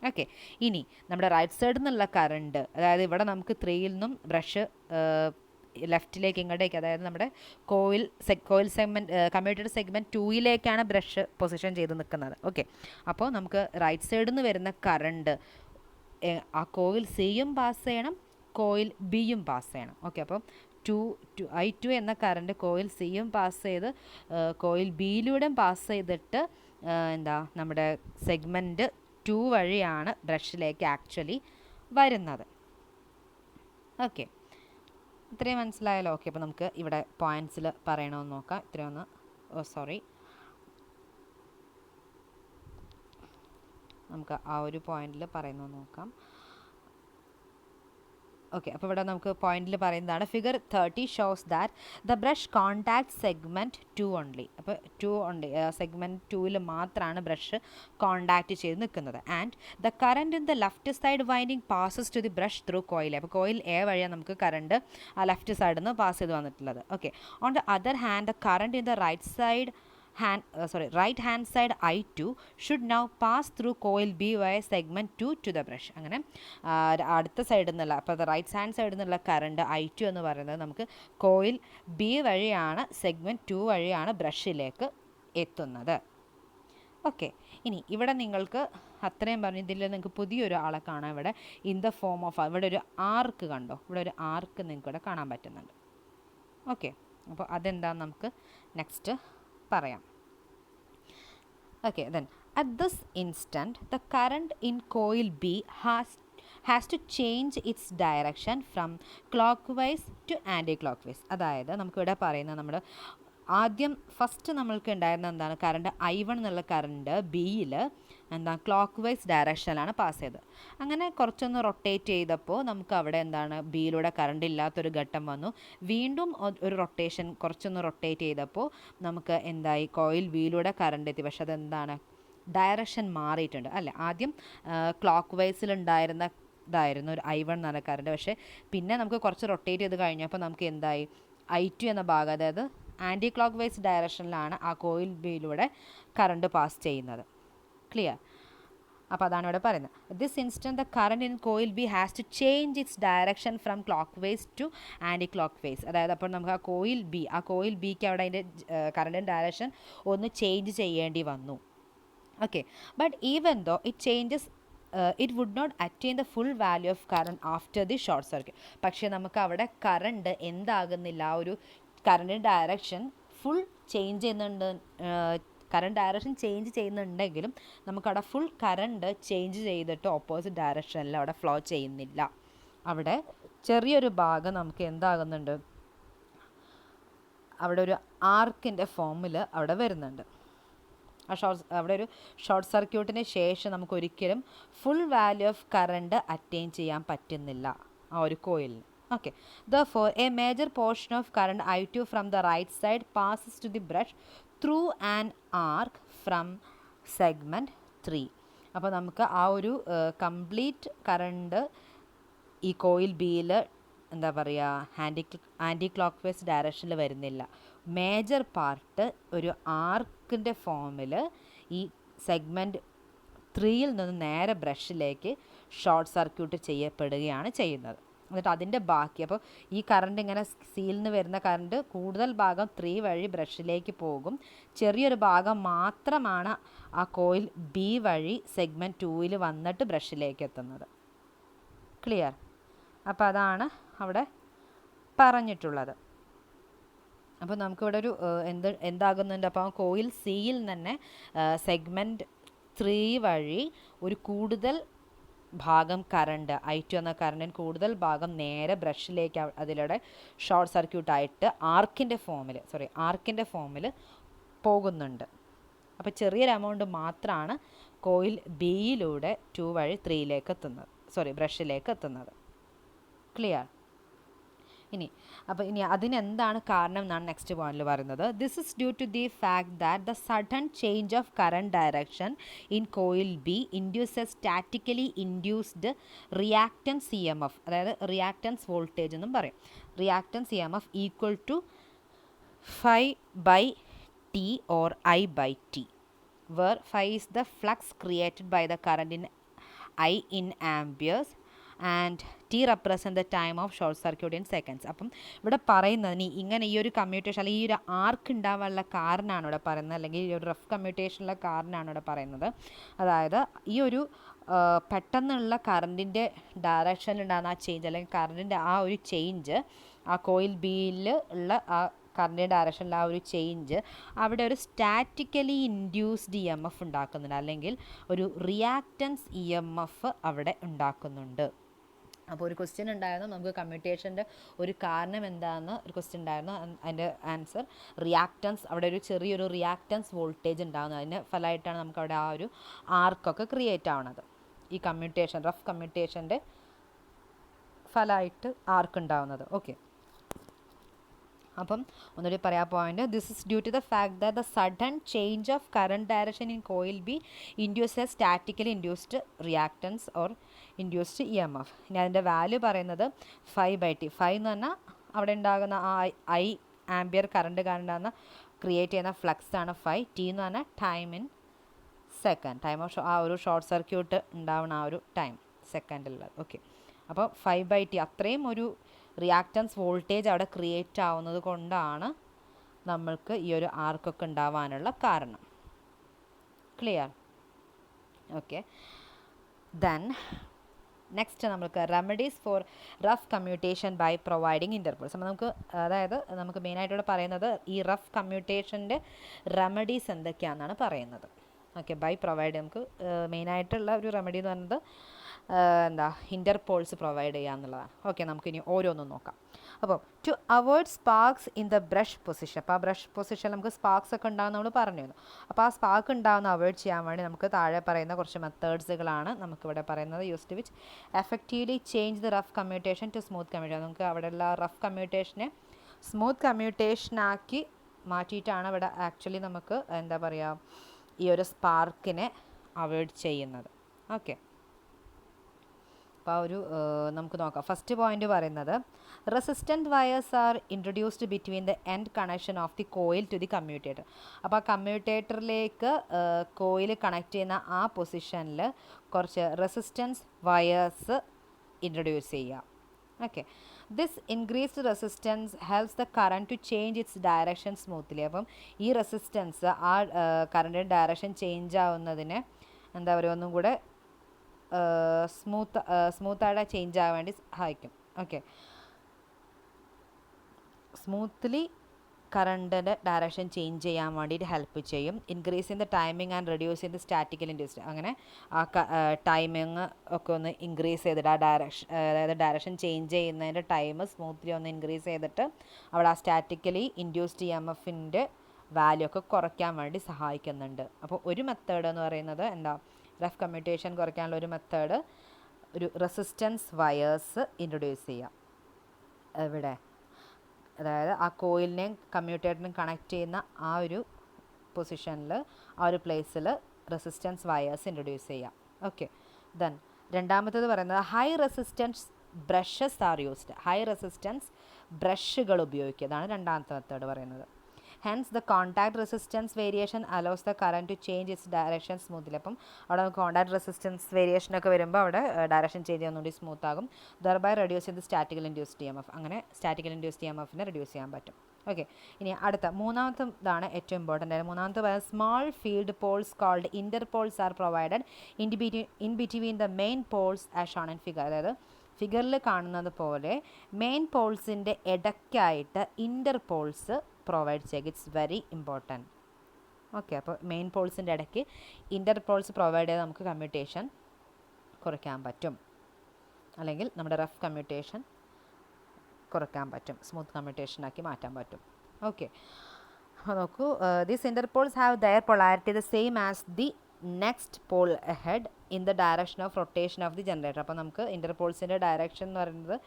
ഓക്കെ, ഇനി നമ്മുടെ റൈറ്റ് സൈഡിൽ നിന്നുള്ള കറണ്ട്, അതായത് ഇവിടെ നമുക്ക് 3-ൽ നിന്നും ബ്രഷ് ലെഫ്റ്റിലേക്ക് ഇങ്ങോട്ടേക്ക്, അതായത് നമ്മുടെ കോയിൽ സെഗ്മെൻറ്റ് കമ്മ്യൂട്ടേറ്റർ സെഗ്മെൻറ്റ് 2-യിലേക്കാണ് ബ്രഷ് പൊസിഷൻ ചെയ്ത് നിൽക്കുന്നത്. ഓക്കെ, അപ്പോൾ നമുക്ക് റൈറ്റ് സൈഡിൽ നിന്ന് വരുന്ന കറണ്ട് ആ കോയിൽ സിയും പാസ് ചെയ്യണം, കോയിൽ ബിയും പാസ് ചെയ്യണം. ഓക്കെ, അപ്പം I2 എന്ന കറണ്ട് കോയിൽ സിയും പാസ് ചെയ്ത് കോയിൽ ബിയിലൂടെയും പാസ് ചെയ്തിട്ട് നമ്മുടെ സെഗ്മെൻറ്റ് 2 വഴിയാണ് ബ്രഷിലേക്ക് ആക്ച്വലി വരുന്നത്. ഓക്കെ, ഇത്രയും മനസ്സിലായല്ലോ. ഓക്കെ, അപ്പോൾ നമുക്ക് ഇവിടെ പോയിൻറ്റ്സിൽ പറയണമെന്ന് നോക്കാം. ഇത്രയൊന്ന് നമുക്ക് ആ ഒരു പോയിന്റിൽ പറയുന്നത് നോക്കാം. ഓക്കെ, അപ്പോൾ ഇവിടെ നമുക്ക് പോയിന്റിൽ പറയുന്നതാണ് figure 30 shows that the brush contact segment 2 only. അപ്പോൾ 2 ഓൺലി സെഗ്മെൻറ്റ് 2-ൽ മാത്രമാണ് ബ്രഷ് കോൺടാക്റ്റ് ചെയ്ത് നിൽക്കുന്നത്. And the current in the left side winding passes to the brush through coil. അപ്പോൾ കോയിൽ എ വഴിയാണ് നമുക്ക് കറണ്ട് ആ ലെഫ്റ്റ് സൈഡിൽ നിന്ന് പാസ് ചെയ്ത് വന്നിട്ടുള്ളത്. Okay, on the other hand the current in the right hand side I2 should now pass through coil B via segment 2 to the brush. അങ്ങനെ അടുത്ത സൈഡിൽ നിന്നുള്ള, അപ്പോൾ റൈറ്റ് ഹാൻഡ് സൈഡിൽ നിന്നുള്ള കറണ്ട് I2 എന്ന് പറയുന്നത് നമുക്ക് കോയിൽ ബി വഴിയാണ് സെഗ്മെൻറ്റ് 2 വഴിയാണ് ബ്രഷിലേക്ക് എത്തുന്നത്. ഓക്കെ, ഇനി ഇവിടെ നിങ്ങൾക്ക് അത്രയും പറഞ്ഞു. ഇതിൽ നിങ്ങൾക്ക് പുതിയൊരു ആളെ കാണാം. ഇവിടെ ഇൻ ദ ഫോം ഓഫ്, ഇവിടെ ഒരു ആർക്ക് കണ്ടോ, ഇവിടെ ഒരു ആർക്ക് നിങ്ങൾക്ക് ഇവിടെ കാണാൻ പറ്റുന്നുണ്ട്. ഓക്കെ, അപ്പോൾ അതെന്താണെന്ന് നമുക്ക് നെക്സ്റ്റ് പറയാം. Okay, then at this instant the current in coil B has to change its direction from clockwise to anti-clockwise. അതായത് നമുക്കിവിടെ പറയുന്നത് നമ്മൾ ആദ്യം ഫസ്റ്റ് നമ്മൾക്ക് ഉണ്ടായിരുന്ന എന്താണ്, കറണ്ട് I1 എന്നുള്ള കറണ്ട് ബിയിൽ എന്താ ക്ലോക്ക് വൈസ് ഡയറക്ഷനിലാണ് പാസ് ചെയ്തത്. അങ്ങനെ കുറച്ചൊന്ന് റൊട്ടേറ്റ് ചെയ്തപ്പോൾ നമുക്ക് അവിടെ എന്താണ് ബിയിലൂടെ കറണ്ട് ഇല്ലാത്തൊരു ഘട്ടം വന്നു. വീണ്ടും ഒരു റൊട്ടേഷൻ കുറച്ചൊന്ന് റൊട്ടേറ്റ് ചെയ്തപ്പോൾ നമുക്ക് എന്തായി, കോയിൽ ബിയിലൂടെ കറണ്ട് എത്തി. പക്ഷെ അതെന്താണ്, ഡയറക്ഷൻ മാറിയിട്ടുണ്ട് അല്ലേ. ആദ്യം ക്ലോക്ക് വൈസിലുണ്ടായിരുന്ന ഇതായിരുന്നു ഒരു I1 എന്നുള്ള കറണ്ട്. പക്ഷേ പിന്നെ നമുക്ക് കുറച്ച് റൊട്ടേറ്റ് ചെയ്ത് കഴിഞ്ഞപ്പോൾ നമുക്ക് എന്തായി, I2 എന്ന ഭാഗം, അതായത് ആൻറ്റി ക്ലോക്ക് വൈസ് ഡയറക്ഷനിലാണ് ആ കോയിൽ ബിയിലൂടെ കറണ്ട് പാസ് ചെയ്യുന്നത്. ക്ലിയർ? അപ്പോൾ അതാണ് ഇവിടെ പറയുന്നത്. This instant the current in coil B has to change its direction from clockwise to anticlockwise. അതായത് അപ്പോൾ നമുക്ക് ആ കോയിൽ ബിക്ക് അവിടെ അതിൻ്റെ കറണ്ടിൻ്റെ ഡയറക്ഷൻ ഒന്ന് ചേഞ്ച് ചെയ്യേണ്ടി വന്നു. Okay, but even though it changes it would not attain the full value of current after the short circuit. പക്ഷേ നമുക്ക് അവിടെ കറണ്ട് എന്താകുന്നില്ല, ആ ഒരു കറണ്ടിൻ്റെ ഡയറക്ഷൻ ഫുൾ ചേഞ്ച് ചെയ്യുന്നുണ്ട്. കറണ്ട് ഡയറക്ഷൻ ചേഞ്ച് ചെയ്യുന്നുണ്ടെങ്കിലും നമുക്കവിടെ ഫുൾ കറണ്ട് ചേഞ്ച് ചെയ്തിട്ട് ഓപ്പോസിറ്റ് ഡയറക്ഷനിൽ അവിടെ ഫ്ലോ ചെയ്യുന്നില്ല. അവിടെ ചെറിയൊരു ഭാഗം നമുക്ക് എന്താകുന്നുണ്ട്, അവിടെ ഒരു ആർക്കിൻ്റെ ഫോമിൽ അവിടെ വരുന്നുണ്ട്. അവിടെ ഒരു ഷോർട്ട് സർക്യൂട്ടിന് ശേഷം നമുക്ക് ഒരിക്കലും full value of current attain ചെയ്യാൻ പറ്റുന്നില്ല ആ ഒരു കോയിലിന്. Okay, therefore a major portion of current I2 from the right side passes to the brush through an arc from segment 3. അപ്പോൾ നമുക്ക് ആ ഒരു കംപ്ലീറ്റ് കറണ്ട് ഈ കോയിൽ ബിയിൽ എന്താ പറയുക, ആൻറ്റി ക്ലോക്ക് വൈസ് ഡയറക്ഷനിൽ വരുന്നില്ല. മേജർ പാർട്ട് ഒരു ആർക്കിൻ്റെ ഫോമിൽ ഈ സെഗ്മെൻറ്റ് 3യിൽ നിന്ന് നേരെ ബ്രഷിലേക്ക് ഷോർട്ട് സർക്യൂട്ട് ചെയ്യപ്പെടുകയാണ് ചെയ്യുന്നത്. എന്നിട്ട് അതിൻ്റെ ബാക്കി, അപ്പോൾ ഈ കറണ്ട് ഇങ്ങനെ സിയിൽ നിന്ന് വരുന്ന കറണ്ട് കൂടുതൽ ഭാഗം 3 വഴി ബ്രഷിലേക്ക് പോകും. ചെറിയൊരു ഭാഗം മാത്രമാണ് ആ കോയിൽ ബി വഴി സെഗ്മെൻറ്റ് 2ൽ വന്നിട്ട് ബ്രഷിലേക്ക് എത്തുന്നത്. ക്ലിയർ? അപ്പോൾ അതാണ് അവിടെ പറഞ്ഞിട്ടുള്ളത്. അപ്പോൾ നമുക്കിവിടെ ഒരു എന്താകുന്നുണ്ട്, അപ്പോൾ ആ കോയിൽ സിയിൽ തന്നെ സെഗ്മെൻറ്റ് 3 വഴി ഒരു കൂടുതൽ ഭാഗം കറണ്ട് I2 എന്ന കറണ്ടിന് കൂടുതൽ ഭാഗം നേരെ ബ്രഷിലേക്ക് അതിലൂടെ ഷോർട്ട് സർക്യൂട്ടായിട്ട് ആർക്കിൻ്റെ ഫോമിൽ പോകുന്നുണ്ട്. അപ്പോൾ ചെറിയൊരു എമൗണ്ട് മാത്രമാണ് കോയിൽ ബിയിലൂടെ 2 വഴി 3ലേക്ക് എത്തുന്നത്, ബ്രഷിലേക്ക് എത്തുന്നത്. ക്ലിയർ? ഇനി അതിനെന്താണ് കാരണം എന്നാണ് നെക്സ്റ്റ് പോയിന്റിൽ പറയുന്നത്. This is due to the fact that the sudden change of current direction in coil B induces statically induced reactance EMF, അതായത് റിയാക്റ്റൻസ് വോൾട്ടേജ് എന്നും പറയും. Reactance EMF equal to phi by T or I by T, where phi is the flux created by the current in I in amperes and T represent the time of short circuit in seconds. അപ്പം ഇവിടെ പറയുന്നത് ഇങ്ങനെ ഈ ഒരു commutation അല്ലെങ്കിൽ ഈ ഒരു ആർക്ക് ഉണ്ടാവാനുള്ള കാരണമാണ് ഇവിടെ പറയുന്നത്, അല്ലെങ്കിൽ ഈ ഒരു റഫ് കമ്മ്യൂട്ടേഷനുള്ള കാരണമാണ് ഇവിടെ പറയുന്നത്. അതായത് ഈ ഒരു പെട്ടെന്നുള്ള കറണ്ടിൻ്റെ ഡയറക്ഷനിലുണ്ടാകുന്ന ആ ചേഞ്ച്, അല്ലെങ്കിൽ കറണ്ടിൻ്റെ ആ ഒരു ചേഞ്ച്, ആ കോയിൽ ബിയിൽ ഉള്ള ആ കറണ്ടിൻ്റെ ഡയറക്ഷനിൽ ആ ഒരു ചേഞ്ച് അവിടെ ഒരു സ്റ്റാറ്റിക്കലി ഇൻഡ്യൂസ്ഡ് EMF ഉണ്ടാക്കുന്നുണ്ട്, അല്ലെങ്കിൽ ഒരു റിയാക്റ്റൻസ് EMF അവിടെ ഉണ്ടാക്കുന്നുണ്ട്. അപ്പോൾ ഒരു ക്വസ്റ്റ്യൻ ഉണ്ടായിരുന്നു, നമുക്ക് കമ്മ്യൂട്ടേഷൻ്റെ ഒരു കാരണം എന്താണെന്ന് ഒരു ക്വസ്റ്റ്യൻ ഉണ്ടായിരുന്നു. അതിൻ്റെ ആൻസർ റിയാക്റ്റൻസ്, അവിടെ ഒരു ചെറിയൊരു റിയാക്റ്റൻസ് വോൾട്ടേജ് ഉണ്ടാകുന്നത്, അതിന് ഫലമായിട്ടാണ് നമുക്ക് അവിടെ ആ ഒരു ആർക്കൊക്കെ ക്രിയേറ്റ് ആവുന്നത്. ഈ കമ്മ്യൂട്ടേഷൻ, റഫ് കമ്മ്യൂട്ടേഷൻ്റെ ഫലമായിട്ട് ആർക്ക് ഉണ്ടാവുന്നത്. ഓക്കെ, അപ്പം ഒന്നുകൂടി പറയാൻ point, this is due to the fact that the sudden change of current direction in coil B induces statically induced reactance or induced EMF. ഇനി അതിൻ്റെ വാല്യൂ പറയുന്നത് phi by T. phi എന്ന് പറഞ്ഞാൽ അവിടെ ഉണ്ടാകുന്ന ആ I ആംബിയർ കറണ്ട് കാരണം create ചെയ്യുന്ന ഫ്ലക്സ് ആണ് phi. T എന്ന് പറഞ്ഞാൽ time in second, time of ആ ഒരു ഷോർട്ട് സർക്യൂട്ട് ഉണ്ടാവുന്ന ആ ഒരു ടൈം സെക്കൻഡിലുള്ളത്. ഓക്കെ, അപ്പോൾ phi by T അത്രയും ഒരു റിയാക്റ്റൻസ് വോൾട്ടേജ് അവിടെ ക്രിയേറ്റ് ആവുന്നത് കൊണ്ടാണ് നമ്മൾക്ക് ഈ ഒരു ആർക്കൊക്കെ ഉണ്ടാവാനുള്ള കാരണം. ക്ലിയർ? ഓക്കെ. ദെൻ നെക്സ്റ്റ് നമുക്ക് remedies for rough commutation by providing interpoles. അപ്പോൾ നമുക്ക് അതായത് നമുക്ക് മെയിനായിട്ടിവിടെ പറയുന്നത് ഈ റഫ് കമ്മ്യൂട്ടേഷൻ്റെ റെമഡീസ് എന്തൊക്കെയാണെന്നാണ് പറയുന്നത്. ഓക്കെ, ബൈ പ്രൊവൈഡ് നമുക്ക് മെയിനായിട്ടുള്ള ഒരു റെമഡി എന്ന് പറയുന്നത് ഇൻ്റർപോൾസ് പ്രൊവൈഡ് ചെയ്യുക എന്നുള്ളതാണ്. ഓക്കെ, നമുക്കിനി ഓരോന്നും നോക്കാം. അപ്പോൾ to avoid sparks in the brush position. അപ്പോൾ ആ ബ്രഷ് പൊസിഷനിൽ നമുക്ക് സ്പാർക്സ് ഒക്കെ ഉണ്ടാകുന്ന നമ്മൾ പറഞ്ഞിരുന്നു. അപ്പോൾ ആ സ്പാർക്ക് ഉണ്ടാകുന്ന അവോയ്ഡ് ചെയ്യാൻ വേണ്ടി നമുക്ക് താഴെ പറയുന്ന കുറച്ച് മെത്തേഡ്സുകളാണ് നമുക്കിവിടെ പറയുന്നത്. Use to which effectively change the rough commutation to smooth commutation. നമുക്ക് അവിടെയുള്ള റഫ് കമ്മ്യൂട്ടേഷനെ സ്മൂത്ത് കമ്മ്യൂട്ടേഷനാക്കി മാറ്റിയിട്ടാണ് ഇവിടെ ആക്ച്വലി നമുക്ക് ഈ ഒരു സ്പാർക്കിനെ അവോയ്ഡ് ചെയ്യുന്നത്. ഓക്കെ, അപ്പോൾ ഒരു നമുക്ക് നോക്കാം. ഫസ്റ്റ് പോയിന്റ് പറയുന്നത് resistant wires are introduced between the end connection of the coil to the commutator. അപ്പോൾ ആ കമ്മ്യൂട്ടേറ്ററിലേക്ക് കോയിൽ കണക്ട് ചെയ്യുന്ന ആ പൊസിഷനിൽ കുറച്ച് റെസിസ്റ്റൻസ് വയേഴ്സ് ഇൻട്രൊഡ്യൂസ് ചെയ്യുക. Okay, this increased resistance helps the current to change its direction smoothly. അപ്പം ഈ റെസിസ്റ്റൻസ് ആ കറണ്ടിൻ്റെ ഡയറക്ഷൻ ചേഞ്ച് ആവുന്നതിന് ഒന്നും കൂടെ സ്മൂത്തായിട്ട് ചേഞ്ച് ആവാൻ വേണ്ടി സഹായിക്കും. ഓക്കെ, സ്മൂത്ത്ലി കറണ്ടിൻ്റെ ഡയറക്ഷൻ ചേഞ്ച് ചെയ്യാൻ വേണ്ടിയിട്ട് ഹെൽപ്പ് ചെയ്യും. Increase in the timing and reduce in the statical induce. അങ്ങനെ ആ ടൈമിങ് ഒക്കെ ഒന്ന് ഇൻക്രീസ് ചെയ്തിട്ട് ആ ഡയറക്ഷൻ ചേഞ്ച് ചെയ്യുന്നതിൻ്റെ ടൈം സ്മൂത്ത്ലി ഒന്ന് ഇൻക്രീസ് ചെയ്തിട്ട് അവിടെ ആ സ്റ്റാറ്റിക്കലി ഇൻഡ്യൂസ്ഡ് EMFൻ്റെ വാല്യൂ ഒക്കെ കുറയ്ക്കാൻ വേണ്ടി സഹായിക്കുന്നുണ്ട്. അപ്പോൾ ഒരു മെത്തേഡ് എന്ന് പറയുന്നത് റഫ് കമ്മ്യൂട്ടേഷൻ കുറയ്ക്കാനുള്ള ഒരു മെത്തേഡ് ഒരു റെസിസ്റ്റൻസ് വയേഴ്സ് ഇൻട്രൊഡ്യൂസ് ചെയ്യാം. ഇവിടെ അതായത് ആ കോയിലിനെയും കമ്മ്യൂട്ടേറ്ററിനെയും കണക്ട് ചെയ്യുന്ന ആ ഒരു പൊസിഷനിൽ ആ ഒരു പ്ലേസിൽ റെസിസ്റ്റൻസ് വയേഴ്സ് ഇൻട്രൊഡ്യൂസ് ചെയ്യാം. ഓക്കെ, ദെൻ രണ്ടാമത്തേത് പറയുന്നത് high resistance brushes are used. High resistance ബ്രഷുകൾ ഉപയോഗിക്കുക, അതാണ് രണ്ടാമത്തെ മെത്തേഡ് പറയുന്നത്. Hence the contact resistance variation allows the current to change its direction smoothly. അപ്പം അവിടെ കോൺടാക്ട് റെസിസ്റ്റൻസ് വേരിയേഷനൊക്കെ വരുമ്പോൾ അവിടെ ഡയറക്ഷൻ ചേഞ്ച് ചെയ്യുന്നതുകൊണ്ട് സ്മൂത്ത് ആകും. ദർബൈ റെഡ്യൂസ് ചെയ്ത് സ്റ്റാറ്റിക്കൽ ഇൻഡ്യൂസ്ഡ് EMF. അങ്ങനെ സ്റ്റാറ്റിക്കൽ ഇൻഡ്യൂസ്ഡ് EMFനെ റെഡ്യൂസ് ചെയ്യാൻ പറ്റും. ഓക്കെ, ഇനി അടുത്ത മൂന്നാമത്തെ ഇതാണ് ഏറ്റവും ഇമ്പോർട്ടൻ്റ് ആയത്. മൂന്നാമത്തെ പറയുന്നത് small field poles called interpoles are provided in between the main poles as shown in figure. അതായത് ഫിഗറിൽ കാണുന്നത് പോലെ മെയിൻ പോൾസിൻ്റെ ഇടയ്ക്കായിട്ട് ഇൻ്റർപോൾസ് പ്രൊവൈഡ് ചെയ്യുക. It's very important. ഓക്കെ, അപ്പോൾ മെയിൻ പോൾസിൻ്റെ ഇടയ്ക്ക് ഇൻ്റർപോൾസ് പ്രൊവൈഡ് ചെയ്ത് നമുക്ക് കമ്മ്യൂട്ടേഷൻ കുറയ്ക്കാൻ പറ്റും, അല്ലെങ്കിൽ നമ്മുടെ റഫ് കമ്മ്യൂട്ടേഷൻ കുറയ്ക്കാൻ പറ്റും, സ്മൂത്ത് കമ്മ്യൂട്ടേഷനാക്കി മാറ്റാൻ പറ്റും. ഓക്കെ, അപ്പോൾ നോക്കൂ, these interpoles have their polarity the same as the next pole ahead in the direction of rotation of the generator. അപ്പോൾ നമുക്ക് ഇൻ്റർപോൾസിൻ്റെ ഡയറക്ഷൻ എന്ന് പറയുന്നത്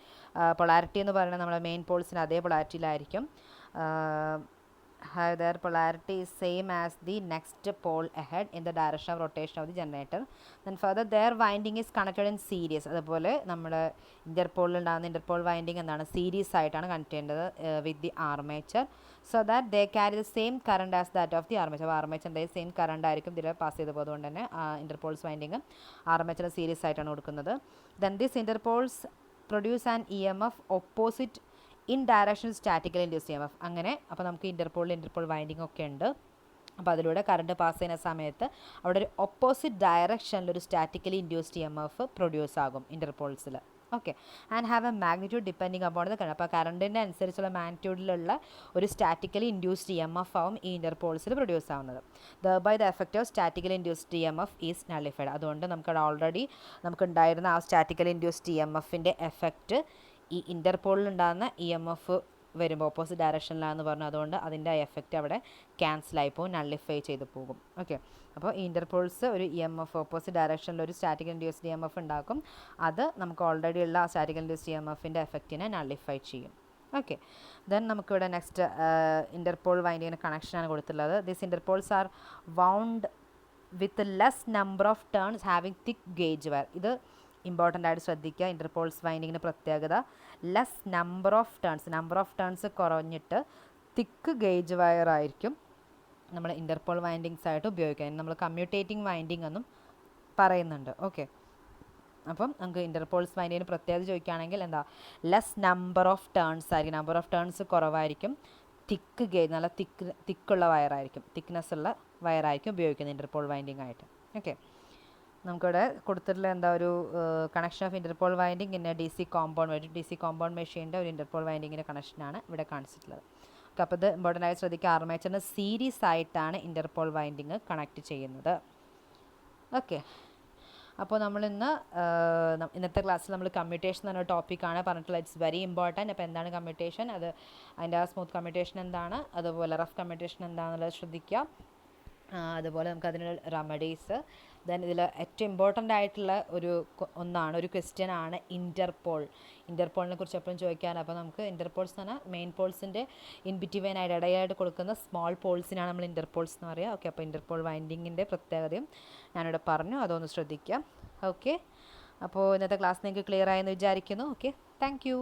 പൊളാരിറ്റി എന്ന് പറയുന്നത് നമ്മുടെ മെയിൻ പോൾസിന് അതേ പൊളാരിറ്റിയിലായിരിക്കും. have their polarity is same as the next pole ahead in the direction of rotation of the generator. Then further their winding is connected in series. അതുപോലെ നമ്മുടെ ഇൻ്റർപോളിൽ ഉണ്ടാകുന്ന ഇൻ്റർപോൾ വൈൻഡിങ് എന്താണ് സീരീസ് ആയിട്ടാണ് connect ചെയ്യേണ്ടത് with the armature, so that they carry the same current as that of the armature. അപ്പോൾ ആർമേച്ചറിൻ്റെ same current ആയിരിക്കും ഇതിൽ pass ചെയ്ത് പോകുന്നത് കൊണ്ട് തന്നെ ഇൻ്റർപോൾസ് വൈൻഡിങ് ആർമേച്ചറിന് സീരീസ് ആയിട്ടാണ് കൊടുക്കുന്നത്. Then this interpoles produce an EMF opposite in direction statical induced EMF. അങ്ങനെ അപ്പോൾ നമുക്ക് ഇൻ്റർപോൾ വൈൻഡിങ് ഒക്കെ ഉണ്ട്. അപ്പോൾ അതിലൂടെ കറണ്ട് പാസ് ചെയ്യുന്ന സമയത്ത് അവിടെ ഒരു ഓപ്പോസിറ്റ് ഡയറക്ഷനിൽ ഒരു സ്റ്റാറ്റിക്കലി ഇൻഡ്യൂസ്ഡ് EMF പ്രൊഡ്യൂസ് ആകും ഇൻ്റർപോൾസിൽ. Okay, and have a magnitude depending upon the current. അപ്പോൾ കറണ്ടിൻ്റെ അനുസരിച്ചുള്ള മാഗ്നിറ്റ്യൂഡിലുള്ള ഒരു സ്റ്റാറ്റിക്കലി ഇൻഡ്യൂസ്ഡ് EMF ആവും ഈ ഇൻ്റർപോൾസിൽ പ്രൊഡ്യൂസ് ആവുന്നത്. By the effect of statically induced EMF is nullified. അതുകൊണ്ട് നമുക്കവിടെ ഓൾറെഡി നമുക്കുണ്ടായിരുന്ന ആ സ്റ്റാറ്റിക്കലി ഇൻഡ്യൂസ്ഡ് EMFൻ്റെ എഫക്റ്റ് ഈ ഇൻ്റർപോളിൽ ഉണ്ടാകുന്ന EMF വരുമ്പോൾ ഓപ്പോസിറ്റ് ഡയറക്ഷനിലാണെന്ന് പറഞ്ഞു, അതുകൊണ്ട് അതിൻ്റെ എഫക്റ്റ് അവിടെ ക്യാൻസലായി പോകും, നള്ളിഫൈ ചെയ്ത് പോകും. ഓക്കെ, അപ്പോൾ ഈ ഇൻ്റർപോൾസ് ഒരു EMF ഓപ്പോസിറ്റ് ഡയറക്ഷനിൽ ഒരു സ്റ്റാറ്റിക്കൽ ഇൻഡ്യൂസ്ഡ് EMF ഉണ്ടാക്കും. അത് നമുക്ക് ഓൾറെഡി ഉള്ള ആ സ്റ്റാറ്റിക്കൽ ഇൻഡ്യൂസ്ഡ് EMFൻ്റെ എഫക്റ്റിനെ നള്ളിഫൈ ചെയ്യും. ഓക്കെ, ദെൻ നമുക്കിവിടെ നെക്സ്റ്റ് ഇൻ്റർപോൾ വൈൻഡിങ്ങിന് കണക്ഷനാണ് കൊടുത്തിട്ടുള്ളത്. This interpoles are wound with less number of turns having thick gauge wire. ഇത് ഇമ്പോർട്ടൻ്റ് ആയിട്ട് ശ്രദ്ധിക്കുക. ഇൻ്റർപോൾസ് വൈൻഡിങ്ങിന് പ്രത്യേകത ലെസ് നമ്പർ ഓഫ് ടേൺസ് കുറഞ്ഞിട്ട് തിക്ക് ഗേജ് വയർ ആയിരിക്കും നമ്മൾ ഇൻ്റർപോൾ വൈൻഡിങ്സ് ആയിട്ട് ഉപയോഗിക്കുക. നമ്മൾ കമ്മ്യൂട്ടേറ്റിംഗ് വൈൻഡിങ് എന്നും പറയുന്നുണ്ട്. ഓക്കെ, അപ്പം നമുക്ക് ഇൻ്റർപോൾസ് വൈൻഡിങ്ങിന് പ്രത്യേകത ചോദിക്കുകയാണെങ്കിൽ ലെസ് നമ്പർ ഓഫ് ടേൺസ് ആയിരിക്കും, നമ്പർ ഓഫ് ടേൺസ് കുറവായിരിക്കും, തിക്ക് ഗേജ്, നല്ല തിക്കുള്ള വയറായിരിക്കും, തിക്നെസ് ഉള്ള വയറായിരിക്കും ഉപയോഗിക്കുന്നത് ഇൻ്റർപോൾ വൈൻഡിങ് ആയിട്ട്. ഓക്കെ, നമുക്കിവിടെ കൊടുത്തിട്ടുള്ള എന്താ ഒരു connection of Interpol winding in D C compound വഴി, ഡി സി കോമ്പൗണ്ട് മെഷീൻ്റെ ഒരു ഇൻ്റർപോൾ വൈൻഡിങ്ങിൻ്റെ കണക്ഷനാണ് ഇവിടെ കാണിച്ചിട്ടുള്ളത്. ഓക്കെ, അപ്പോൾ ഇത് ഇമ്പോർട്ടൻ്റ് ആയി ശ്രദ്ധിക്കുക. ആർമേച്ചറിന് സീരീസ് ആയിട്ടാണ് ഇൻ്റർപോൾ വൈൻഡിങ് കണക്ട് ചെയ്യുന്നത്. ഓക്കെ, അപ്പോൾ നമ്മളിന്ന് ഇന്നത്തെ ക്ലാസ്സിൽ നമ്മൾ കമ്മ്യൂട്ടേഷൻ എന്ന ടോപ്പിക്കാണ് പറഞ്ഞിട്ടുള്ളത്. It's very important. അപ്പോൾ എന്താണ് കമ്മ്യൂട്ടേഷൻ, അത് അതിൻ്റെ സ്മൂത്ത് കമ്മ്യൂട്ടേഷൻ എന്താണ്, അതുപോലെ റഫ് കമ്മ്യൂട്ടേഷൻ എന്താണെന്നുള്ളത് ശ്രദ്ധിക്കുക. അതുപോലെ നമുക്ക് അതിന് റെമഡീസ്. ദെൻ ഇതിൽ ഏറ്റവും ഇമ്പോർട്ടൻ്റ് ആയിട്ടുള്ള ഒന്നാണ്, ഒരു ക്വസ്റ്റ്യൻ ആണ് ഇൻ്റർപോളിനെ കുറിച്ച് എപ്പോഴും ചോദിക്കാൻ. അപ്പോൾ നമുക്ക് ഇൻ്റർപോൾസ് എന്ന് പറഞ്ഞാൽ മെയിൻ പോൾസിൻ്റെ ഇൻബിറ്റ്വീനായിട്ട് ഇടയായിട്ട് കൊടുക്കുന്ന സ്മോൾ പോൾസിനാണ് നമ്മൾ ഇൻ്റർപോൾസ് എന്ന് പറയുക. ഓക്കെ, അപ്പോൾ ഇൻ്റർപോൾ വൈൻഡിങ്ങിൻ്റെ പ്രത്യേകതയും ഞാനിവിടെ പറഞ്ഞു, അതൊന്ന് ശ്രദ്ധിക്കാം. ഓക്കെ, അപ്പോൾ ഇന്നത്തെ ക്ലാസ് നിങ്ങൾക്ക് ക്ലിയർ ആയെന്ന് വിചാരിക്കുന്നു. Okay, thank you.